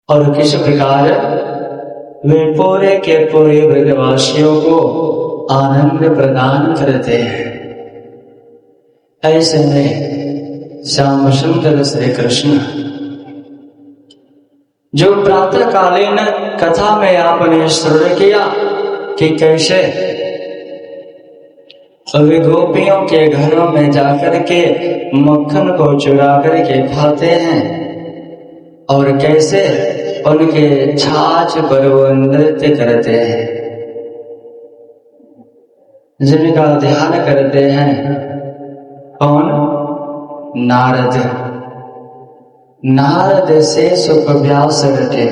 और किस प्रकार वे पूरे के पूरे ब्रजवासियों को आनंद प्रदान करते हैं। ऐसे में श्याम सुंदर श्री कृष्ण जो प्रातः कालीन कथा में आपने श्रवण किया कि कैसे वे गोपियों के घरों में जाकर के मक्खन को चुरा करके खाते हैं और कैसे उनके छाछ पर वो नृत्य करते हैं, जिनका ध्यान करते हैं कौन? नारद। नारद से सुख व्यास रटे,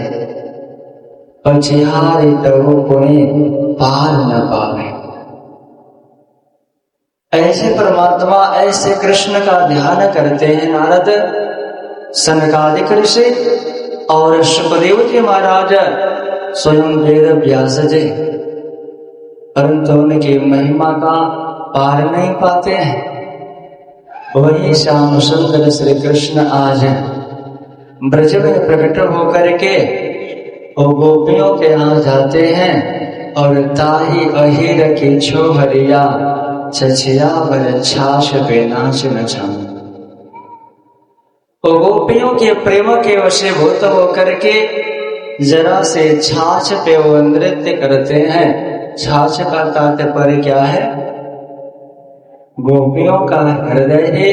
पछिहारी तहु पुनि पार न पावे। ऐसे परमात्मा, ऐसे कृष्ण का ध्यान करते हैं नारद, सनकादिक ऋषि और सुखदेव जी महाराज, स्वयं वेद व्यास जी, परंतु उनकी महिमा का पार नहीं पाते हैं। वही श्याम सुंदर श्री कृष्ण आज ब्रज में प्रकट होकर के वो गोपियों के यहाँ जाते हैं और ताही अहिर की छोहरिया छछिया बर छाछ पे नाच नचाऊं। वो गोपियों के प्रेम के वशीभूत होकर के जरा से छाछ पे वो नृत्य करते हैं। छाछ का तात्पर्य क्या है? गोपियों का हृदय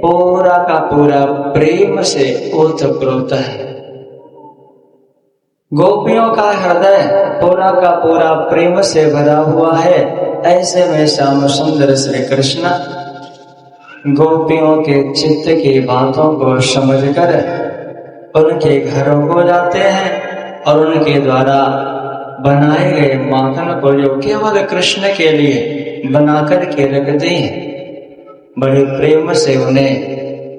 पूरा का पूरा प्रेम से ओतप्रोत है। गोपियों का हृदय पूरा का पूरा प्रेम से भरा हुआ है। ऐसे में श्याम सुंदर श्री कृष्ण गोपियों के चित्त की बातों को समझकर उनके घरों को जाते हैं और उनके द्वारा बनाए गए माखन को, जो केवल कृष्ण के लिए बनाकर के रखते हैं, बड़े प्रेम से उन्हें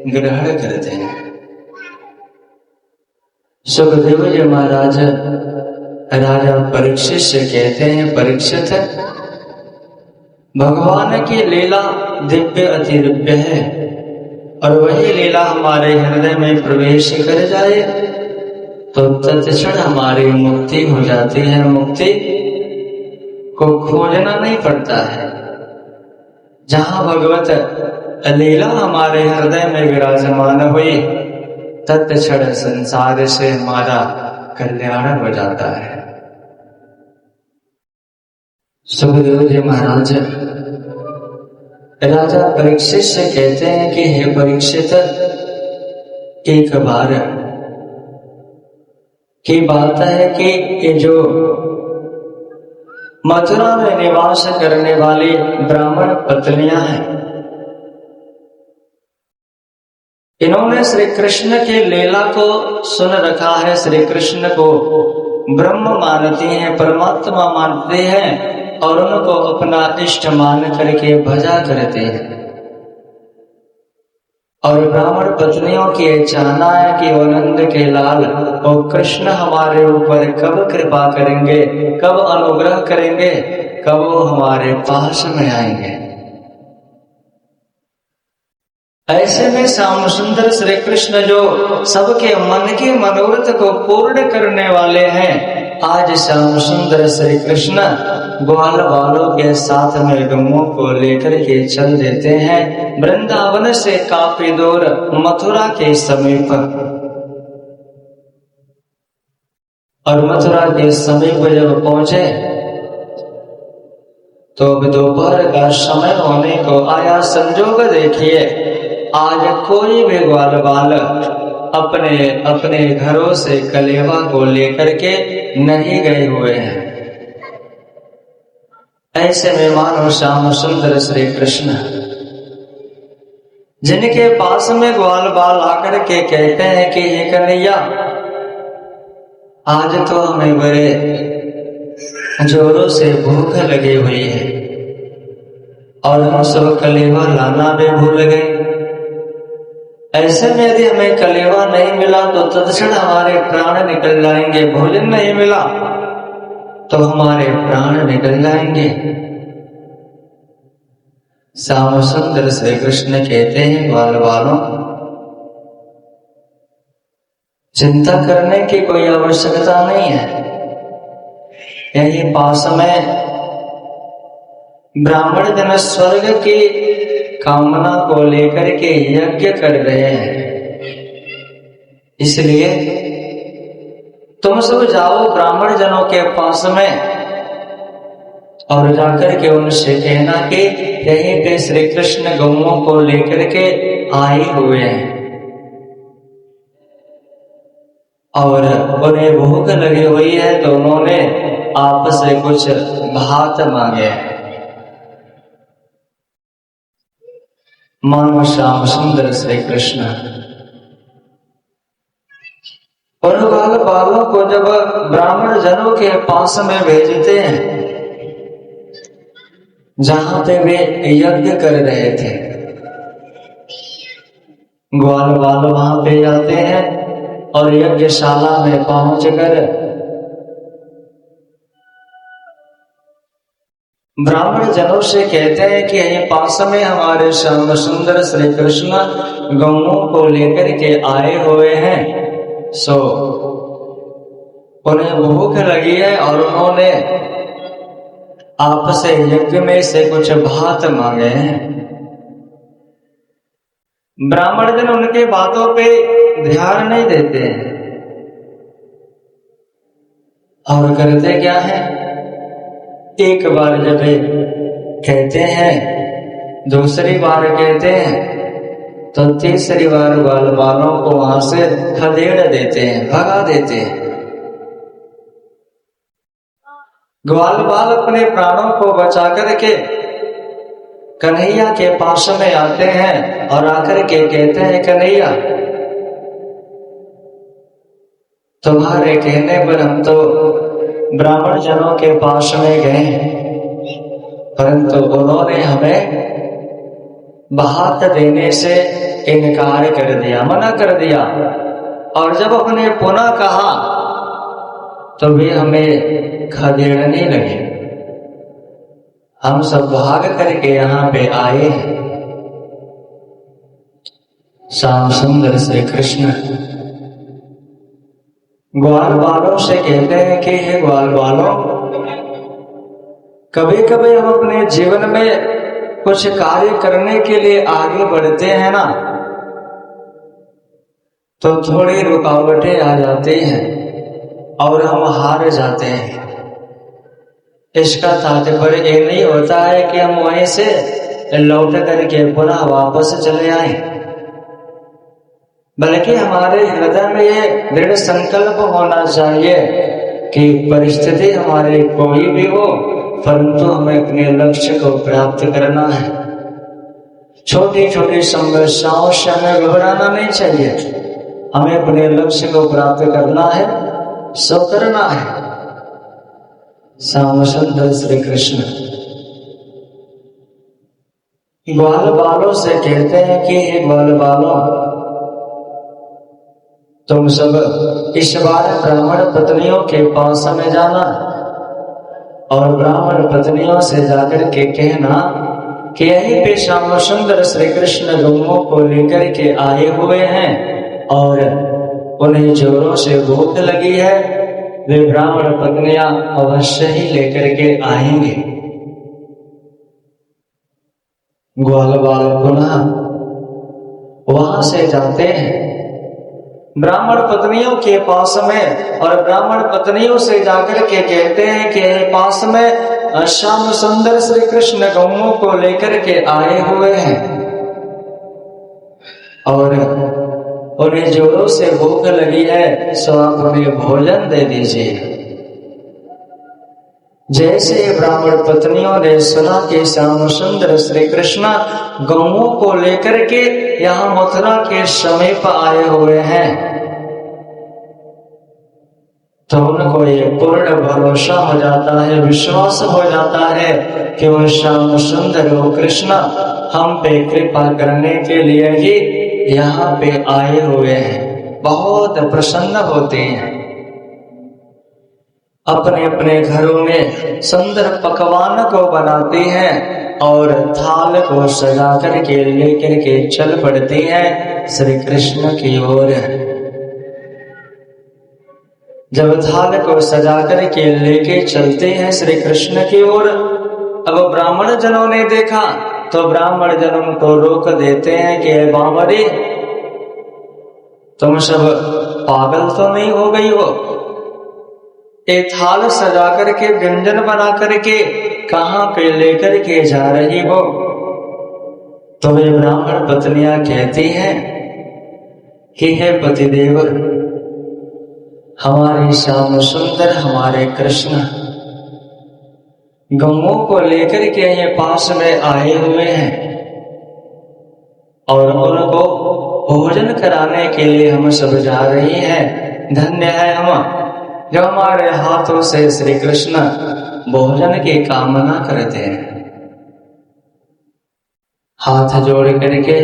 ग्रहण करते हैं। सुखदेव जी महाराज राजा परीक्षित से कहते हैं, परीक्षित, भगवान की लीला दिव्य अति दिव्य है और वही लीला हमारे हृदय में प्रवेश कर जाए तो तत्क्षण हमारी मुक्ति हो जाती है। मुक्ति को खोजना नहीं पड़ता है। जहां भगवत लीला हमारे हृदय में विराजमान हुई, तत्क्षण संसार से हमारा कल्याण हो जाता है। सुखदेव जी महाराज राजा परीक्षित से कहते हैं कि हे परीक्षित, एक बार की बात है कि ये जो मथुरा में निवास करने वाली ब्राह्मण पत्नियां हैं, इन्होंने श्री कृष्ण की लीला को सुन रखा है। श्री कृष्ण को ब्रह्म मानती हैं, परमात्मा मानते हैं और उनको अपना इष्ट मान करके भजा करते हैं। और ब्राह्मण पत्नियों की चाहना है कि वो नंद के लाल और कृष्ण हमारे ऊपर कब कृपा करेंगे, कब अनुग्रह करेंगे, कब वो हमारे पास में आएंगे। ऐसे में श्याम सुंदर श्री कृष्ण जो सबके मन के मनोरथ को पूर्ण करने वाले हैं, आज श्याम सुंदर श्री कृष्ण ग्वाल बालों के साथ में गमों को लेकर के चल देते हैं वृंदावन से काफी दूर मथुरा के समीप। और मथुरा के समीप जब पहुंचे तो दोपहर का समय होने को आया। संजोग देखिए, आज कोई भी ग्वाल बाल अपने अपने घरों से कलेवा को लेकर के नहीं गए हुए हैं। ऐसे में मानो श्याम सुंदर श्री कृष्ण, जिनके पास में ग्वाल बाल आकर के कहते हैं कि हे कन्हैया, आज तो हमें बड़े जोरों से भूख लगी हुई है और हम सब कलेवा लाना भी भूल गए। ऐसे में यदि हमें कलेवा नहीं मिला तो तत्क्षण हमारे प्राण निकल जाएंगे। भोजन नहीं मिला तो हमारे प्राण निकल जाएंगे। श्याम सुंदर श्री कृष्ण कहते हैं, ग्वाल बालों, चिंता करने की कोई आवश्यकता नहीं है। यही पास में ब्राह्मण जन स्वर्ग की कामना को लेकर के यज्ञ कर रहे हैं। इसलिए तुम सब जाओ ब्राह्मण जनों के पास में और जाकर के उनसे कहना कि यहीं पे श्री कृष्ण गौओं को लेकर के आए हुए हैं और उन्हें भूख लगी हुई है, तो उन्होंने आपस से कुछ भात मांगे। मानो श्याम सुंदर श्री कृष्ण उन बालों को जब ब्राह्मण जनों के पास में भेजते हैं जहां पे वे यज्ञ कर रहे थे, ग्वाल बाल वहां पे जाते हैं और यज्ञशाला में पहुंचकर ब्राह्मण जनों से कहते हैं कि यहीं पास में हमारे श्याम सुंदर श्री कृष्ण गौओं को लेकर के आए हुए हैं, सो उन्हें भूख लगी है और उन्होंने आपसे यज्ञ में से कुछ भात मांगे हैं। ब्राह्मण जन उनके बातों पे ध्यान नहीं देते हैं और करते क्या है, एक बार जब कहते हैं, दूसरी बार कहते हैं, तो तीसरी बार ग्वाल बालों को वहां से खदेड़ देते हैं, भगा देते हैं। ग्वाल बाल अपने प्राणों को बचा करके कन्हैया के पास में आते हैं और आकर के कहते हैं, कन्हैया तुम्हारे कहने पर हम तो ब्राह्मण जनों के पास में गए, परंतु उन्होंने हमें भात देने से इनकार कर दिया, मना कर दिया, और जब अपने पुनः कहा तो भी हमें खदेड़ने लगे। हम सब भाग करके यहाँ पे आए हैं। श्याम सुंदर श्री कृष्ण ग्वाल बालों से कहते हैं कि हे ग्वाल बालों, कभी कभी हम अपने जीवन में कुछ कार्य करने के लिए आगे बढ़ते हैं ना, तो थोड़ी रुकावटें आ जाती हैं और हम हार जाते हैं। इसका तात्पर्य ये नहीं होता है कि हम वहीं से लौट करके पुनः वापस चले आए, बल्कि हमारे हृदय में ये दृढ़ संकल्प होना चाहिए कि परिस्थिति हमारी कोई भी हो, परंतु हमें अपने लक्ष्य को प्राप्त करना है। छोटी छोटी समस्याओं से हमें घबराना नहीं चाहिए, हमें अपने लक्ष्य को प्राप्त करना है, सो करना है। श्याम सुंदर श्री कृष्ण ग्वाल बालों से कहते हैं कि हे ग्वाल बालों, तुम सब इस बार ब्राह्मण पत्नियों के पास में जाना और ब्राह्मण पत्नियों से जाकर के कहना कि यहीं पे श्याम सुंदर श्री कृष्ण गौओं को लेकर के आए हुए हैं और उन्हें जोरों से भूख लगी है, वे ब्राह्मण पत्नियां अवश्य ही लेकर के आएंगे। ग्वाल बाल पुनः वहां से जाते हैं ब्राह्मण पत्नियों के पास में और ब्राह्मण पत्नियों से जाकर के कहते हैं कि पास में श्याम सुंदर श्री कृष्ण गौओं को लेकर के आए हुए हैं और उन्हें जोरों से भूख लगी है, सो आप उन्हें भोजन दे दीजिए। जैसे ब्राह्मण पत्नियों ने सुना कि श्याम सुंदर श्री कृष्ण गौओं को लेकर के यहाँ मथुरा के समीप आए हुए हैं, तो उनको ये पूर्ण भरोसा हो जाता है, विश्वास हो जाता है कि वह श्याम सुंदर वो कृष्ण हम पे कृपा करने के लिए ही यहाँ पे आए हुए हैं। बहुत प्रसन्न होते हैं, अपने अपने घरों में सुंदर पकवान को बनाती हैं और थाल को सजा करके लेकर के चल पड़ती हैं श्री कृष्ण की ओर। जब थाल को सजा कर के लेके चलते हैं श्री कृष्ण की ओर, अब ब्राह्मण जनों ने देखा तो ब्राह्मण जनों को रोक देते हैं कि बावरे, तुम सब पागल तो नहीं हो गई हो? एक थाल सजा करके व्यंजन बना करके कहां पे लेकर के जा रही हो? तो वे ब्राह्मण पत्नियां कहती हैं कि हे पतिदेव, हमारे श्याम सुंदर हमारे कृष्ण गौओं को लेकर के ये पास में आए हुए हैं और उनको भोजन कराने के लिए हम सब जा रहे हैं। धन्य है हम जो हमारे हाथों से श्री कृष्ण भोजन की कामना करते हैं। हाथ जोड़ करके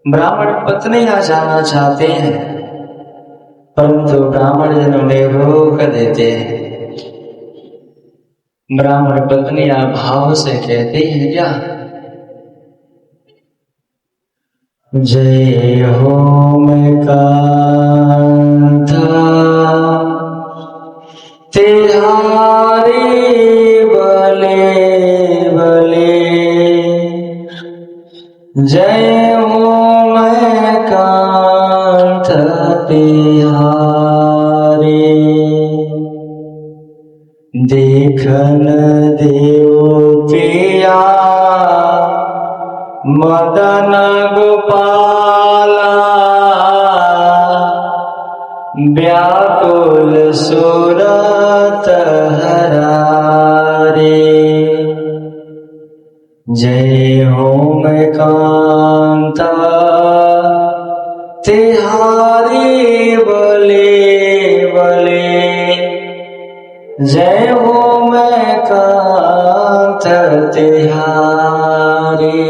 ब्राह्मण पत्नियां जाना चाहते हैं, परंतु ब्राह्मण जनों ने रोक देते हैं। ब्राह्मण पत्नियां भाव से कहती हैं क्या? जय हो मैं कांता तिहारी बले बले, जय हो मैं कांता तिहारी, देखन देव पिया मदन गोपाला, व्याकुल सुरत हरारे, जय हो मैं कांता तिहारी बले बले, जय हो मैं कांता तिहारी।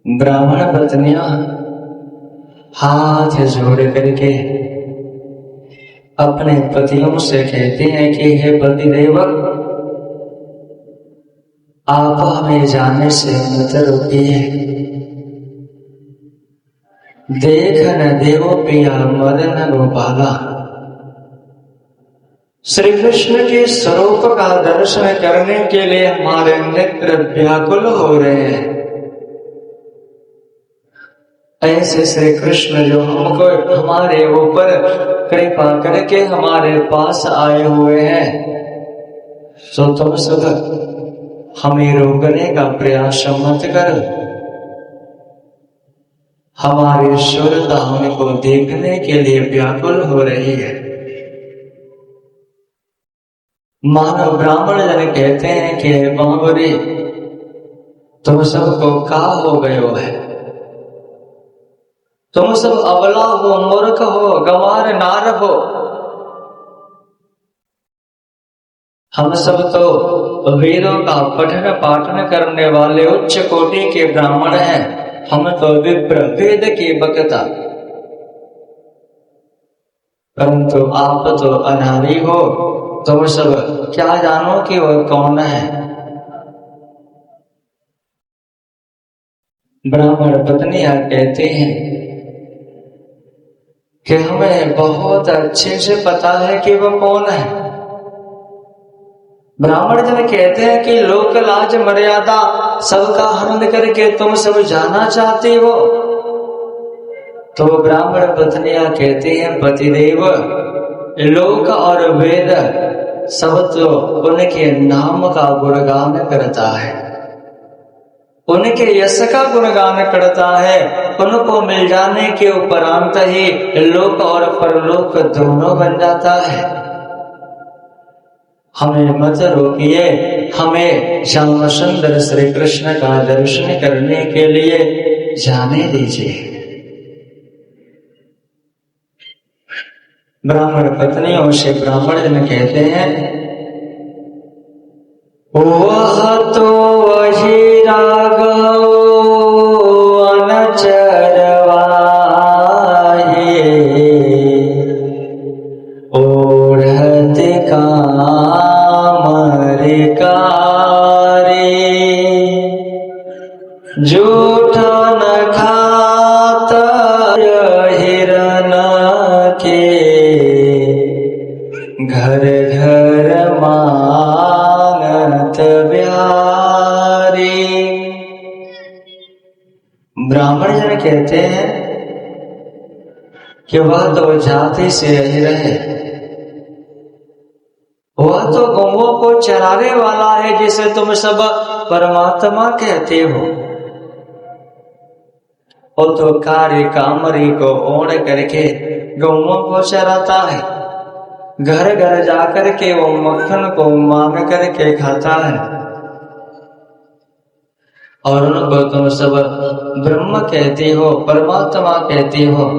ब्राह्मण पत्नियां हाथ जोड़ करके अपने पतियों से कहते हैं कि हे पतिदेव, आप हमें जाने से मत रोकिए। देखन देवो पिया मदन गोपाला, श्री कृष्ण के स्वरूप का दर्शन करने के लिए हमारे नेत्र व्याकुल हो रहे हैं। ऐसे श्री कृष्ण जो हमको हमारे ऊपर कृपा करके हमारे पास आए हुए हैं, तो तुम सब हमें रोकने का प्रयास मत करो। हमारी शुद्धता हमको देखने के लिए व्याकुल हो रही है। मानव ब्राह्मण जन कहते हैं कि बाबरे, तुम सबको का हो गयो है? तुम सब अबला हो, मूर्ख हो, गंवार नार हो। हम सब तो वेदों का पठन पाठन करने वाले उच्च कोटि के ब्राह्मण हैं। हम तो विप्र वेद के वक्ता, परंतु आप तो अनारी हो। तुम सब क्या जानो कि वह कौन है? ब्राह्मण पत्नियां कहते हैं कि हमें बहुत अच्छे से पता है कि वह कौन है। ब्राह्मण जन कहते हैं कि लोक लाज मर्यादा सबका हरण करके तुम सब जाना चाहते हो। तो ब्राह्मण पत्नियां कहते हैं पतिदेव, लोक और वेद सब तो उनके नाम का गुणगान करता है, उनके यश का गुणगान करता है। उनको मिल जाने के उपरांत ही लोक और परलोक दोनों बन जाता है। हमें मत रोकिए, हमें श्याम सुंदर श्री कृष्ण का दर्शन करने के लिए जाने दीजिए। ब्राह्मण पत्नियों से ब्राह्मण जन कहते हैं, वह तो वही राघव अनचरवाहे, ओढ़त कामरिकारे, जूठ न खाता हिरन कहते हैं कि वह तो जाति से ही रहे, वह तो गौओं को चराने वाला है जिसे तुम सब परमात्मा कहते हो। वो तो कार्य कामरी को ओढ़ करके गौओं को चराता है, घर घर जाकर के वो मक्खन को मांग करके खाता है, और उनको तुम सब ब्रह्म कहती हो, परमात्मा कहती हो।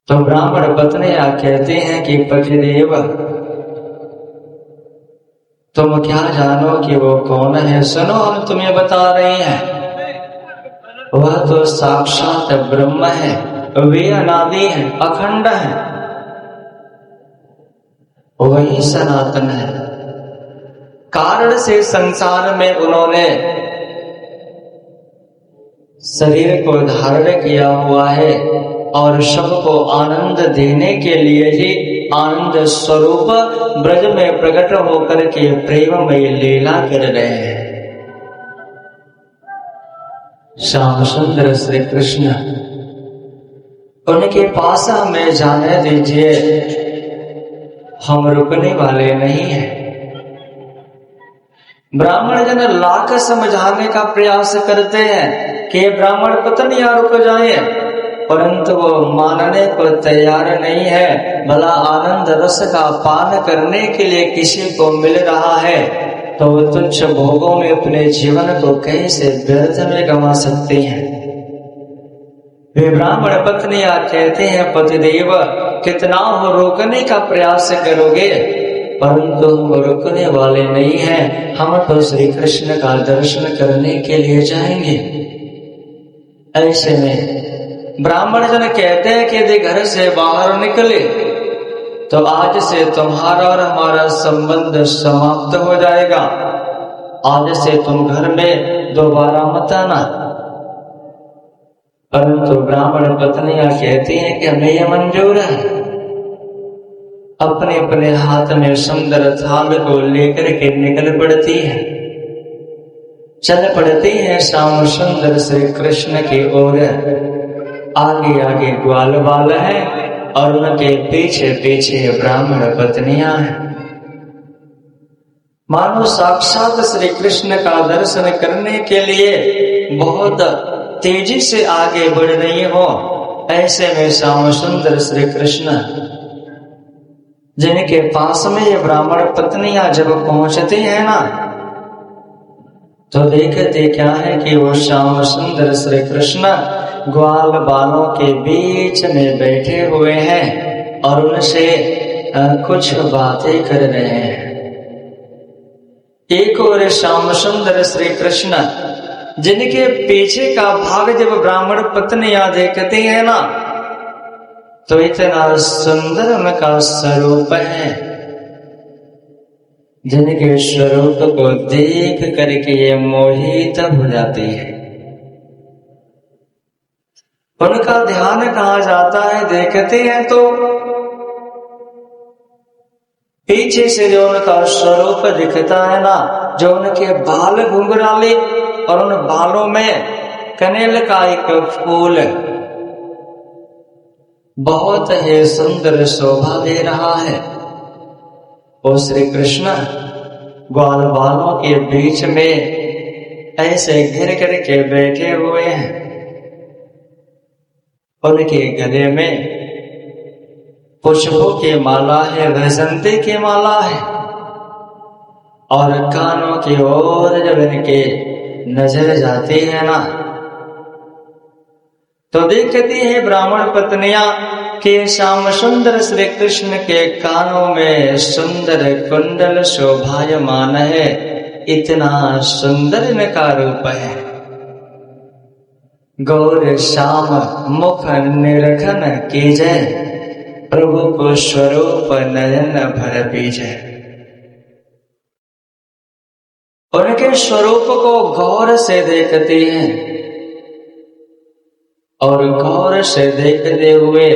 तो ब्राह्मण पत्नियां कहते हैं कि पतिदेव, तुम क्या जानो कि वो कौन है? सुनो, हम तुम्हें बता रहे हैं। वह तो साक्षात ब्रह्म है, वे अनादि है, अखंड है, वही सनातन है। कारण से संसार में उन्होंने शरीर को धारण किया हुआ है और सबको आनंद देने के लिए ही आनंद स्वरूप ब्रज में प्रकट होकर के प्रेममय लीला कर रहे हैं। श्याम सुंदर श्री कृष्ण, उनके पास हमें जाने दीजिए, हम रुकने वाले नहीं हैं। ब्राह्मण जन लाख समझाने का प्रयास करते हैं कि ब्राह्मण पत्नियां रुक जाएं, परंतु वो मानने को तैयार नहीं है। भला आनंद रस का पान करने के लिए किसी को मिल रहा है तो वो तुच्छ भोगों में अपने जीवन को कैसे व्यर्थ में गंवा सकते हैं? वे ब्राह्मण पत्नियां कहते हैं, पतिदेव कितना हो रोकने का प्रयास करोगे, परंतु हम रुकने वाले नहीं हैं। हम तो श्री कृष्ण का दर्शन करने के लिए जाएंगे। ऐसे में ब्राह्मण जन कहते हैं कि यदि घर से बाहर निकले तो आज से तुम्हारा और हमारा संबंध समाप्त हो जाएगा। आज से तुम घर में दोबारा मत आना। परंतु ब्राह्मण पत्नियां कहती हैं कि हमें यह मंजूर है। अपने अपने हाथ में सुंदर थाल को लेकर के निकल पड़ती है, चल पड़ती है श्याम सुंदर श्री कृष्ण की ओर। आगे आगे ग्वाल बाल है और उनके पीछे पीछे ब्राह्मण पत्नियां हैं। मानो साक्षात श्री कृष्ण का दर्शन करने के लिए बहुत तेजी से आगे बढ़ रही हो। ऐसे में श्याम सुंदर श्री कृष्ण, जिनके पास में ये ब्राह्मण पत्नियां जब पहुंचती हैं ना, तो देखते क्या है कि वो श्याम सुंदर श्री कृष्ण ग्वाल बालों के बीच में बैठे हुए हैं और उनसे कुछ बातें कर रहे हैं। एक और श्याम सुंदर श्री कृष्ण, जिनके पीछे का भाग जब ब्राह्मण पत्नियां देखते हैं ना, तो इतना सुंदर उनका स्वरूप है, जिनके स्वरूप को देख करके ये मोहित हो जाती है। उनका ध्यान कहाँ जाता है? देखते हैं तो पीछे से जो उनका स्वरूप दिखता है ना, जो उनके बाल घुंघराले और उन बालों में कनेल का एक फूल बहुत ही सुंदर शोभा दे रहा है। वो श्री कृष्ण ग्वाल बालों के बीच में ऐसे घिर करके बैठे हुए हैं। उनके गले में पुष्पों की माला है, वैजंती की माला है, और कानों की ओर जब इनके नजर जाती है ना, तो देखती है ब्राह्मण पत्नियां कि श्याम सुंदर श्री कृष्ण के कानों में सुंदर कुंडल शोभायमान है। इतना सुंदर इनका रूप है। गौर श्याम मुख निरखन कीजय, प्रभु को स्वरूप नयन भर पीजय। उनके स्वरूप को गौर से देखते हैं और गौर से देखते हुए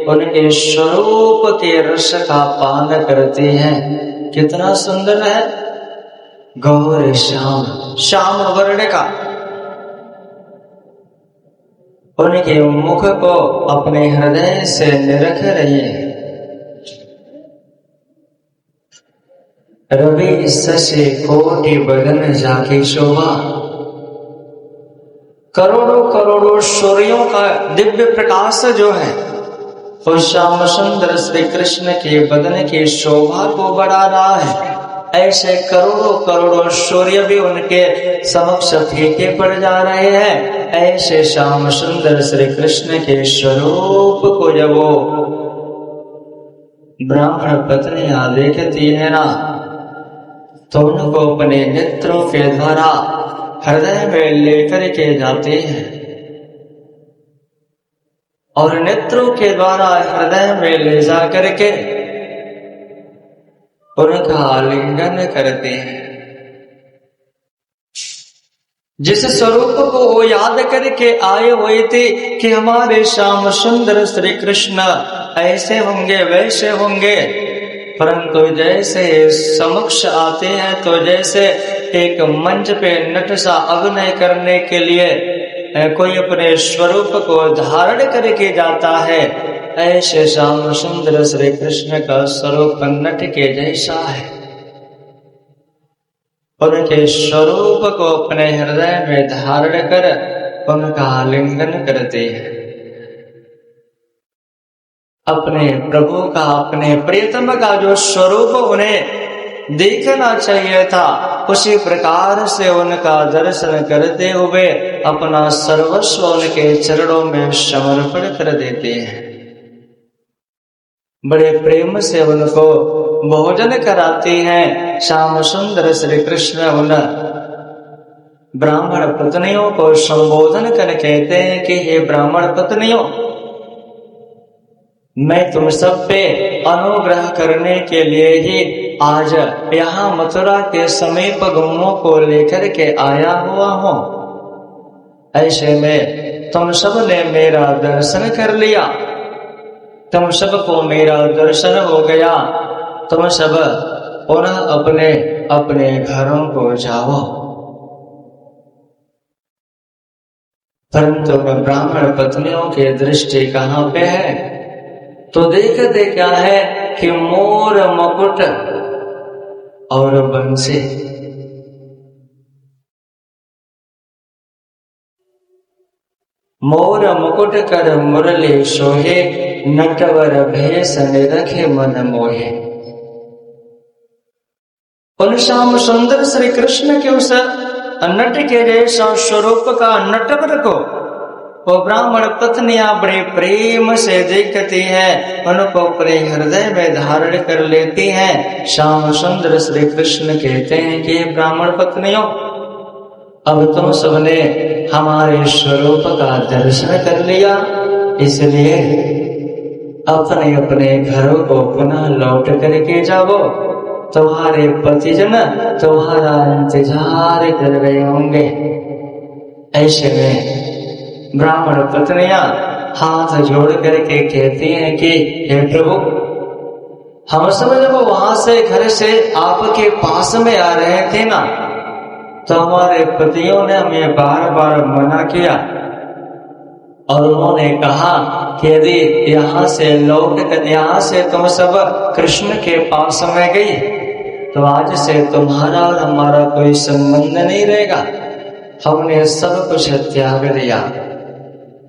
उनके स्वरूप के रस का पान करते हैं। कितना सुंदर है। गौर श्याम, श्याम वर्ण का। उनके मुख को अपने हृदय से निरख रहिए। रवि शशि कोटि बदन जाकी शोभा, करोड़ों करोड़ों सूर्यों का दिव्य प्रकाश जो है वो श्याम सुंदर श्री कृष्ण के बदन की शोभा को बढ़ा रहा है। ऐसे करोड़ों करोड़ों सूर्य भी उनके समक्ष फीके पड़ जा रहे हैं। ऐसे श्याम सुंदर श्री कृष्ण के स्वरूप को जब वो ब्राह्मण पत्नियां देखती है ना, तो उनको अपने नेत्रों के द्वारा हृदय में लेकर के जाते हैं और नेत्रों के द्वारा हृदय में ले जा करके उनका आलिंगन करते हैं। जिस स्वरूप को वो याद करके आए हुए थे कि हमारे श्याम सुंदर श्री कृष्ण ऐसे होंगे वैसे होंगे, परंतु जैसे समक्ष आते हैं तो जैसे एक मंच पे नट सा अभिनय करने के लिए कोई अपने स्वरूप को धारण करके जाता है, ऐसे श्याम सुंदर श्री कृष्ण का स्वरूप नट के जैसा है। उनके स्वरूप को अपने हृदय में धारण कर उनका आलिंगन करते हैं। अपने प्रभु का, अपने प्रियतम का जो स्वरूप उन्हें देखना चाहिए था, उसी प्रकार से उनका दर्शन करते हुए अपना सर्वस्व उनके चरणों में समर्पण कर देते हैं। बड़े प्रेम से उनको भोजन कराते हैं। श्याम सुंदर श्री कृष्ण उन ब्राह्मण पत्नियों को संबोधन कर कहते हैं कि हे ब्राह्मण पत्नियों, मैं तुम सब पे अनुग्रह करने के लिए ही आज यहाँ मथुरा के समीप गौओं को लेकर के आया हुआ हूँ। ऐसे में तुम सब ने मेरा दर्शन कर लिया, तुम सबको मेरा दर्शन हो गया, तुम सब पुनः अपने अपने घरों को जाओ। परंतु ब्राह्मण पत्नियों की दृष्टि कहाँ पे है? तो देखते क्या है कि मोर मुकुट और बंसी, मोर मुकुट कर मुरली सोहे, नटवर भेष निरखे मन मोहे। उन श्याम सुंदर श्री कृष्ण के उस नट के जैसा स्वरूप का नटवर को वो ब्राह्मण पत्नियां बड़े प्रेम से देखती हैं, उनको अपने हृदय में धारण कर लेती हैं। श्याम सुंदर श्री कृष्ण कहते हैं कि ब्राह्मण पत्नियों, अब तुम सबने हमारे स्वरूप का दर्शन कर लिया, इसलिए अपने अपने घरों को पुनः लौट करके जाओ। तुम्हारे पतिजन तुम्हारा इंतजार कर रहे होंगे। ऐसे में ब्राह्मण पत्नियां हाथ जोड़ करके कहती हैं कि हे प्रभु, हम सब जब वहां से घर से आपके पास में आ रहे थे ना, तो हमारे पतियों ने हमें बार बार मना किया और उन्होंने कहा कि यदि यहाँ से लौट कर यहाँ से तुम सब कृष्ण के पास में गई तो आज से तुम्हारा और हमारा कोई संबंध नहीं रहेगा। हमने सब कुछ त्याग दिया,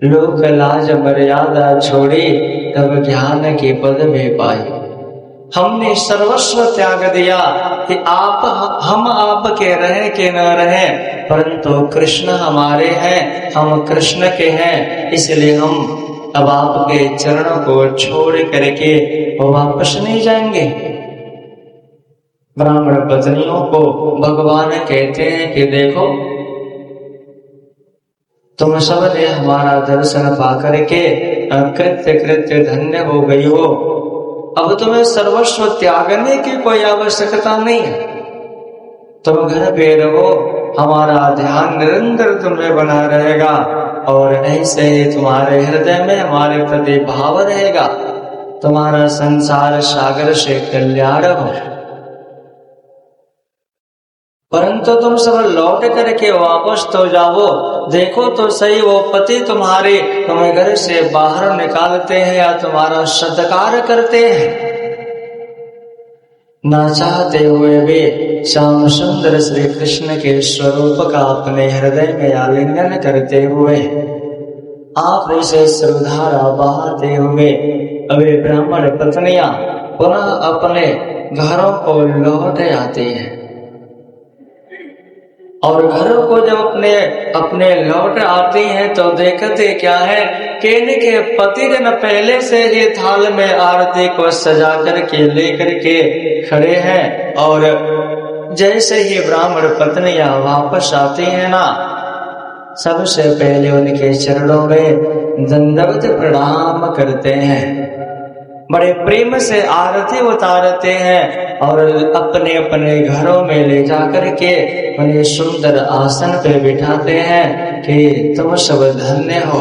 लोक लाज मर्यादा छोड़ी, तब ज्ञान की पदवी पाई। हमने सर्वस्व त्याग दिया कि हम आपके रहे कि न रहे, परंतु कृष्ण हमारे हैं, हम कृष्ण के हैं, इसलिए हम अब आपके चरणों को छोड़ करके वापस नहीं जाएंगे। ब्राह्मण पत्नियों को भगवान कहते हैं कि देखो, तुम सब ने हमारा दर्शन पा करके कृत्य कृत्य धन्य हो गई हो, अब तुम्हें सर्वस्व त्यागने की कोई आवश्यकता नहीं है। तुम घर पे रहो, हमारा ध्यान निरंतर तुम्हें बना रहेगा और ऐसे ही तुम्हारे हृदय में हमारे प्रति भाव रहेगा, तुम्हारा संसार सागर से कल्याण हो। परंतु तुम सब लौट करके वापस तो जाओ, देखो तो सही वो पति तुम्हारे तुम्हें घर से बाहर निकालते हैं या तुम्हारा सत्कार करते हैं। ना चाहते हुए भी श्याम सुंदर श्री कृष्ण के स्वरूप का अपने हृदय में आलिंगन करते हुए आंख से श्रद्धारा बहाते हुए अभी ब्राह्मण पत्नियां पुनः अपने घरों को लौट आती हैं। और घरों को जब अपने लौट आती हैं तो देखते क्या है कि इनके पतिजन पहले से ही थाल में आरती को सजा करके लेकर के खड़े हैं। और जैसे ही ब्राह्मण पत्नियां वापस आती हैं ना, सबसे पहले उनके चरणों में दंडवत प्रणाम करते हैं, बड़े प्रेम से आरती उतारते हैं और अपने अपने घरों में ले जाकर के उन्हें सुंदर आसन पे बिठाते हैं कि तुम सब धन्य हो।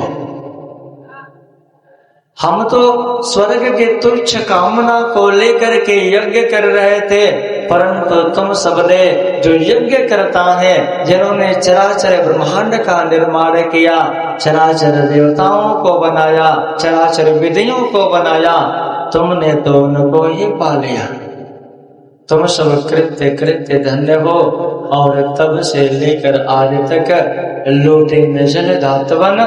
हम तो स्वर्ग की तुच्छ कामना को लेकर के यज्ञ कर रहे थे, परंतु तुम सबने जो यज्ञ करता है, जिन्होंने चराचर ब्रह्मांड का निर्माण किया, चराचर देवताओं को बनाया, चराचर विधियों को बनाया, तुमने तो उनको ही पा लिया। तुम सब कृत्य कृत्य धन्य हो। और तब से लेकर आज तक लोटे में जल दातवन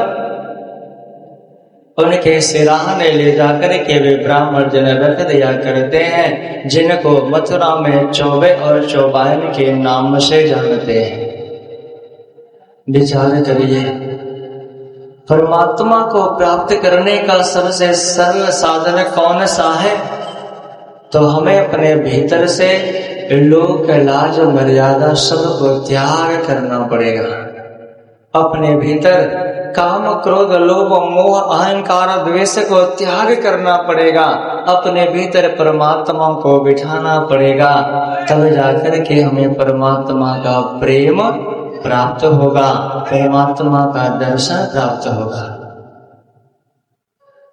उनके सिराहने ले जाकर के वे ब्राह्मण जन रख दिया करते हैं, जिनको मथुरा में चौबे और चौबायन के नाम से जानते हैं। विचार करिए, परमात्मा को प्राप्त करने का सबसे सरल साधन कौन सा है? तो हमें अपने भीतर से लोक लाज मर्यादा सबको त्याग करना पड़ेगा। अपने भीतर काम क्रोध लोभ मोह अहंकार द्वेष को त्याग करना पड़ेगा। अपने भीतर परमात्मा को बिठाना पड़ेगा, तब जाकर के हमें परमात्मा का प्रेम प्राप्त होगा, परमात्मा का दर्शन प्राप्त होगा।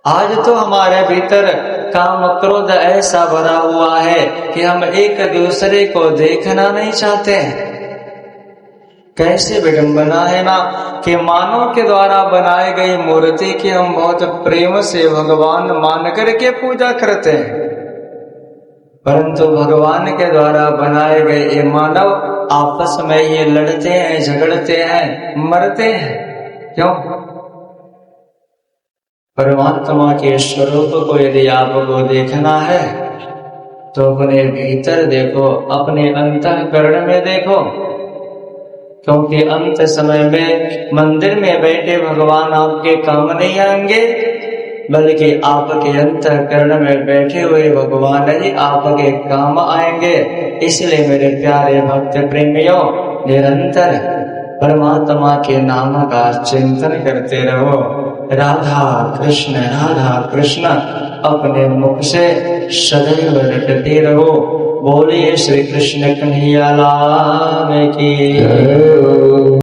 आज तो हमारे भीतर काम क्रोध ऐसा भरा हुआ है कि हम एक दूसरे को देखना नहीं चाहते। कैसे विडंबना है ना कि मानव के द्वारा बनाई गई मूर्ति की हम बहुत प्रेम से भगवान मान करके पूजा करते हैं, परंतु भगवान के द्वारा बनाए गए ये मानव आपस में ये लड़ते हैं, झगड़ते हैं, मरते हैं। क्यों? परमात्मा के स्वरूप को यदि आपको देखना है तो अपने भीतर देखो, अपने अंतःकरण में देखो, क्योंकि अंत समय में मंदिर में बैठे भगवान आपके काम नहीं आएंगे, बल्कि आपके अंतःकरण में बैठे हुए भगवान ही आपके काम आएंगे। इसलिए मेरे प्यारे भक्त प्रेमियों, निरंतर परमात्मा के नाम का चिंतन करते रहो। राधा कृष्ण अपने मुख से सदैव रटते रहो। बोलिए श्री कृष्ण कन्हैया लाल की।